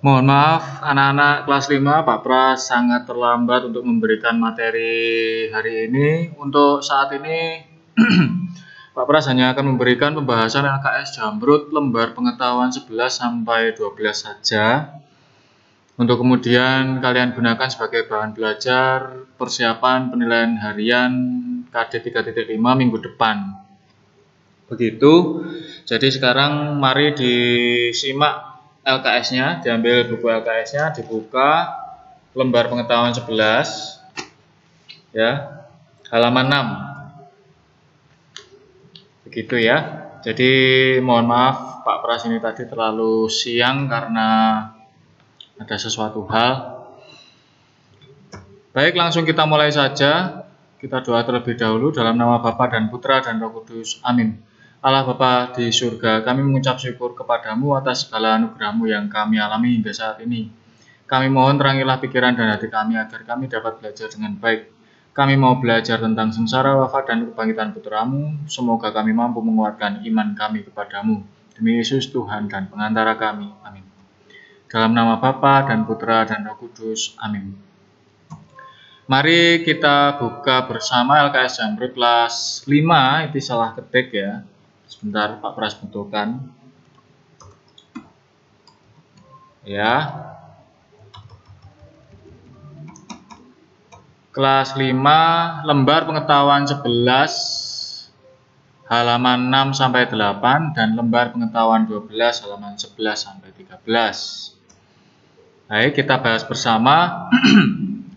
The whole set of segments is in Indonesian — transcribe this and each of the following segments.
Mohon maaf, anak-anak kelas 5, Pak Pras sangat terlambat untuk memberikan materi hari ini. Untuk saat ini, Pak Pras hanya akan memberikan pembahasan LKS Jamrut lembar pengetahuan 11 sampai 12 saja. Untuk kemudian kalian gunakan sebagai bahan belajar persiapan penilaian harian KD 3.5 minggu depan. Begitu. Jadi sekarang mari disimak LKS-nya, diambil buku LKS-nya, dibuka lembar pengetahuan 11 ya, halaman 6. Begitu ya. Jadi mohon maaf Pak Pras ini tadi terlalu siang karena ada sesuatu hal. Baik, langsung kita mulai saja. Kita doa terlebih dahulu dalam nama Bapa dan Putra dan Roh Kudus. Amin. Allah Bapa di surga, kami mengucap syukur kepadamu atas segala anugerah-Mu yang kami alami hingga saat ini. Kami mohon terangilah pikiran dan hati kami agar kami dapat belajar dengan baik. Kami mau belajar tentang sengsara, wafat, dan kebangkitan Putra-Mu. Semoga kami mampu menguatkan iman kami kepadamu. Demi Yesus Tuhan dan pengantara kami. Amin. Dalam nama Bapa dan Putra dan Roh Kudus. Amin. Mari kita buka bersama LKS Jamrut kelas 5. Itu salah ketik ya. Sebentar Pak Pras butuhkan. Ya. Kelas 5 lembar pengetahuan 11 halaman 6 sampai 8 dan lembar pengetahuan 12 halaman 11 sampai 13. Baik, kita bahas bersama.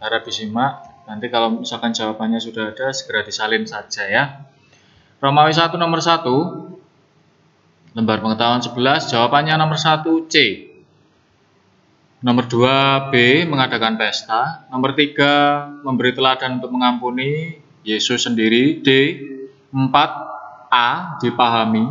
Harap disimak. Nanti kalau misalkan jawabannya sudah ada, segera disalin saja ya. Romawi 1 nomor 1, lembar pengetahuan 11, jawabannya nomor 1 C. Nomor 2 B, mengadakan pesta. Nomor 3, memberi teladan untuk mengampuni, Yesus sendiri. D. 4 A, dipahami.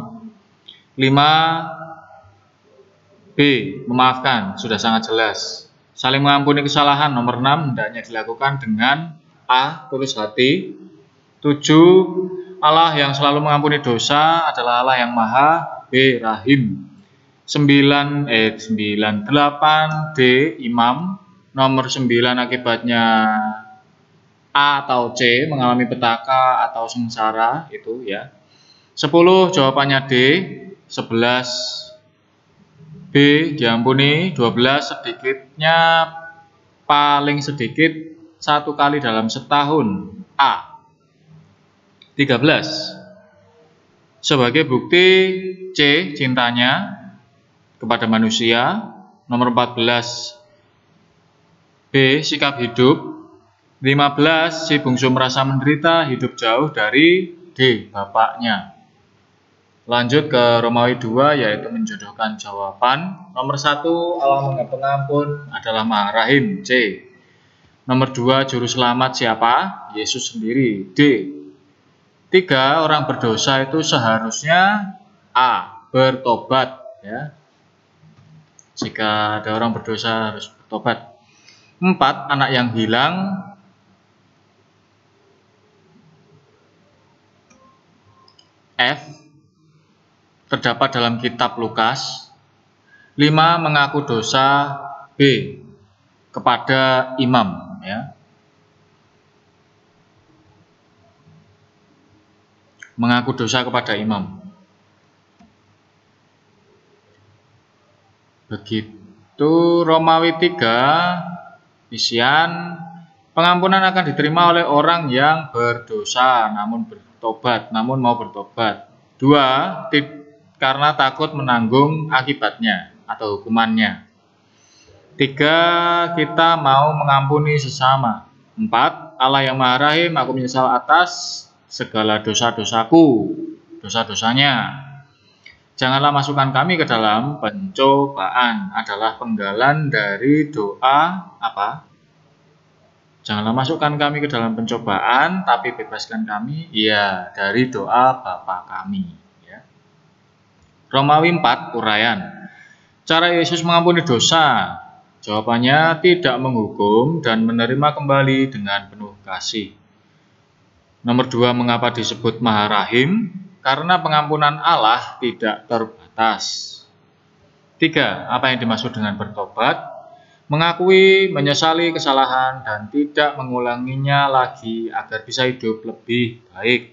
5 B, memaafkan, sudah sangat jelas. Saling mengampuni kesalahan, nomor 6, hendaknya dilakukan dengan A, tulus hati. 7 Allah yang selalu mengampuni dosa adalah Allah yang maha. B. Rahim. 8 D. Imam. Nomor 9 akibatnya A atau C mengalami petaka atau sengsara itu ya. 10 jawabannya D. 11 B diampuni. 12 sedikitnya paling sedikit 1 kali dalam setahun. A. 13 sebagai bukti C, cintanya kepada manusia. Nomor 14 B, sikap hidup. 15 si bungsu merasa menderita, hidup jauh dari D, bapaknya. Lanjut ke Romawi 2, yaitu menjodohkan jawaban. Nomor 1 Allah pengampun adalah Maha Rahim. C. Nomor 2 juru selamat siapa? Yesus sendiri. D. 3 orang berdosa itu seharusnya A, bertobat ya. Jika ada orang berdosa harus bertobat. 4 anak yang hilang. F terdapat dalam kitab Lukas. 5 mengaku dosa. B kepada imam ya. Mengaku dosa kepada imam. Begitu Romawi 3 isian pengampunan akan diterima oleh orang yang berdosa namun mau bertobat. 2 karena takut menanggung akibatnya atau hukumannya. 3 kita mau mengampuni sesama. 4 Allah yang Maha Rahim, aku menyesal atas segala dosa-dosaku, dosa-dosanya. Janganlah masukkan kami ke dalam pencobaan, adalah penggalan dari doa apa? Janganlah masukkan kami ke dalam pencobaan, tapi bebaskan kami, ya, dari doa Bapa kami. Ya. Romawi 4, uraian. Cara Yesus mengampuni dosa, jawabannya tidak menghukum dan menerima kembali dengan penuh kasih. Nomor 2, mengapa disebut Maha Rahim? Karena pengampunan Allah tidak terbatas. 3. Apa yang dimaksud dengan bertobat? Mengakui, menyesali kesalahan, dan tidak mengulanginya lagi agar bisa hidup lebih baik.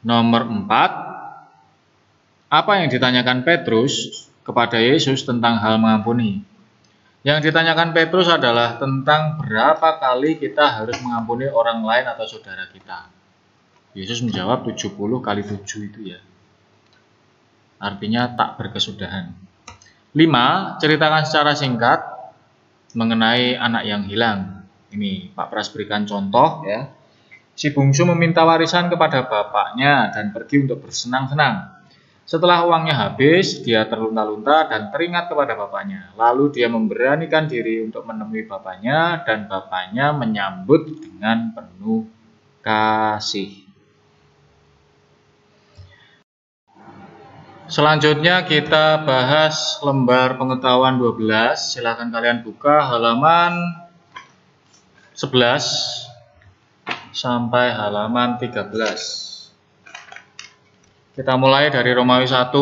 Nomor 4. Apa yang ditanyakan Petrus kepada Yesus tentang hal mengampuni? Yang ditanyakan Petrus adalah tentang berapa kali kita harus mengampuni orang lain atau saudara kita. Yesus menjawab 70 kali 7 itu ya. Artinya tak berkesudahan. 5. Ceritakan secara singkat mengenai anak yang hilang. Ini Pak Pras berikan contoh ya. Si bungsu meminta warisan kepada bapaknya dan pergi untuk bersenang-senang. Setelah uangnya habis, dia terlunta-lunta dan teringat kepada bapaknya. Lalu dia memberanikan diri untuk menemui bapaknya dan bapaknya menyambut dengan penuh kasih. Selanjutnya kita bahas lembar pengetahuan 12. Silakan kalian buka halaman 11 sampai halaman 13. Kita mulai dari Romawi 1.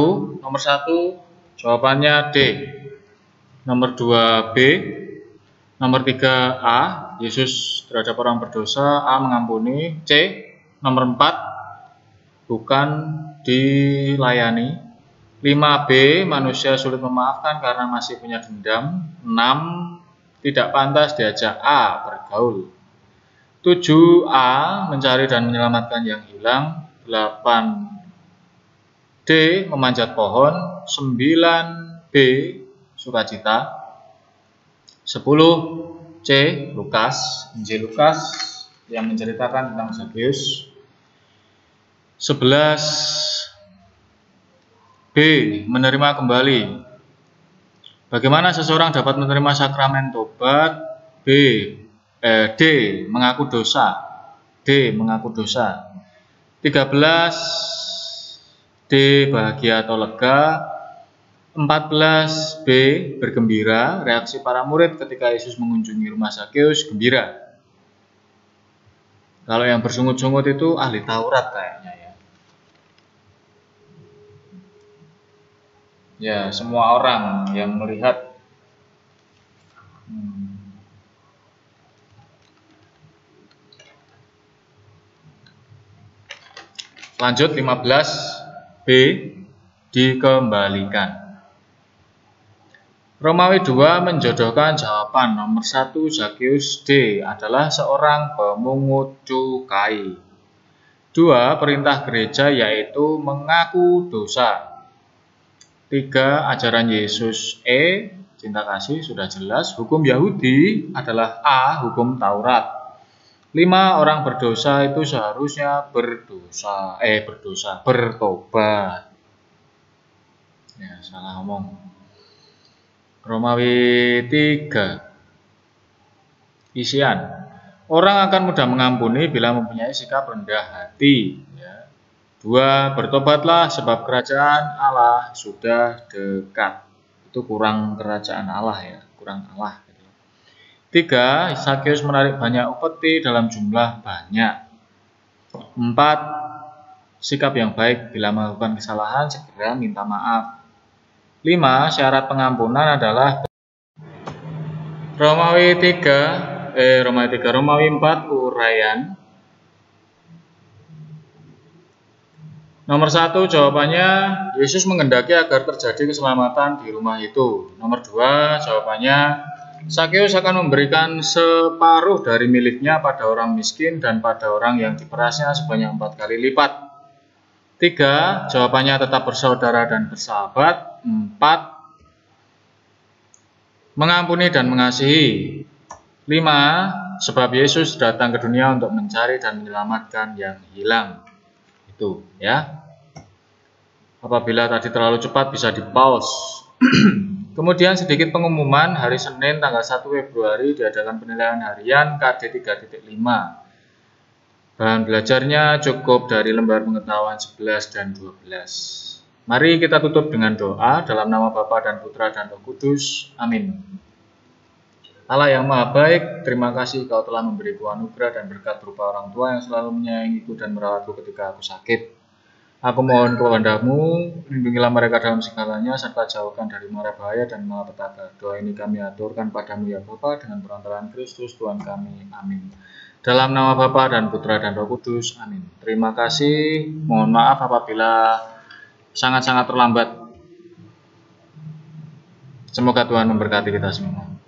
Nomor 1 jawabannya D. Nomor 2 B. Nomor 3 A. Yesus terhadap orang berdosa. A. Mengampuni. C. Nomor 4 bukan dilayani. 5B. Manusia sulit memaafkan karena masih punya dendam. 6. Tidak pantas diajak A bergaul. 7A. Mencari dan menyelamatkan yang hilang. 8D. Memanjat pohon. 9B. Sukacita. 10C. Lukas. Injil Lukas yang menceritakan tentang Zakeus. 11B. Menerima kembali. Bagaimana seseorang dapat menerima sakramen tobat? D. Mengaku dosa. D. Mengaku dosa. 13D. Bahagia atau lega. 14B. Bergembira. Reaksi para murid ketika Yesus mengunjungi rumah Zakeus gembira. Kalau yang bersungut-sungut itu ahli Taurat kayaknya ya. Ya, semua orang yang melihat Lanjut 15B. Dikembalikan. Romawi 2 menjodohkan jawaban nomor 1 Zakeus D adalah seorang pemungut cukai. 2. Perintah gereja yaitu mengaku dosa. 3. Ajaran Yesus E. Cinta kasih sudah jelas. Hukum Yahudi adalah A. Hukum Taurat. 5. Orang berdosa itu seharusnya bertobat. Ya, salah ngomong. Romawi 3. Isian. Orang akan mudah mengampuni bila mempunyai sikap rendah hati. 2. Bertobatlah sebab kerajaan Allah sudah dekat. Itu kurang kerajaan Allah ya, kurang Allah. 3. Zakeus menarik banyak upeti dalam jumlah banyak. 4. Sikap yang baik bila melakukan kesalahan segera minta maaf. 5. Syarat pengampunan adalah Romawi 4 uraian. Nomor 1 jawabannya Yesus menghendaki agar terjadi keselamatan di rumah itu. Nomor 2 jawabannya Zakeus akan memberikan separuh dari miliknya pada orang miskin dan pada orang yang diperasnya sebanyak 4 kali lipat. 3. Jawabannya tetap bersaudara dan bersahabat. 4. Mengampuni dan mengasihi. 5. Sebab Yesus datang ke dunia untuk mencari dan menyelamatkan yang hilang. Itu ya. Apabila tadi terlalu cepat bisa di-pause. Kemudian sedikit pengumuman, hari Senin tanggal 1 Februari diadakan penilaian harian KD 3.5. Bahan belajarnya cukup dari lembar pengetahuan 11 dan 12. Mari kita tutup dengan doa dalam nama Bapa dan Putra dan Roh Kudus. Amin. Allah yang Maha Baik, terima kasih Kau telah memberiku anugerah dan berkat berupa orang tua yang selalu menyayangiku dan merawatku ketika aku sakit. Aku mohon kepadamu, lindungilah mereka dalam segalanya, serta jauhkan dari mara bahaya dan malapetaka. Doa ini kami aturkan padamu ya Bapa, dengan perantaraan Kristus Tuhan kami. Amin. Dalam nama Bapa dan Putra dan Roh Kudus. Amin. Terima kasih. Mohon maaf apabila sangat-sangat terlambat. Semoga Tuhan memberkati kita semua.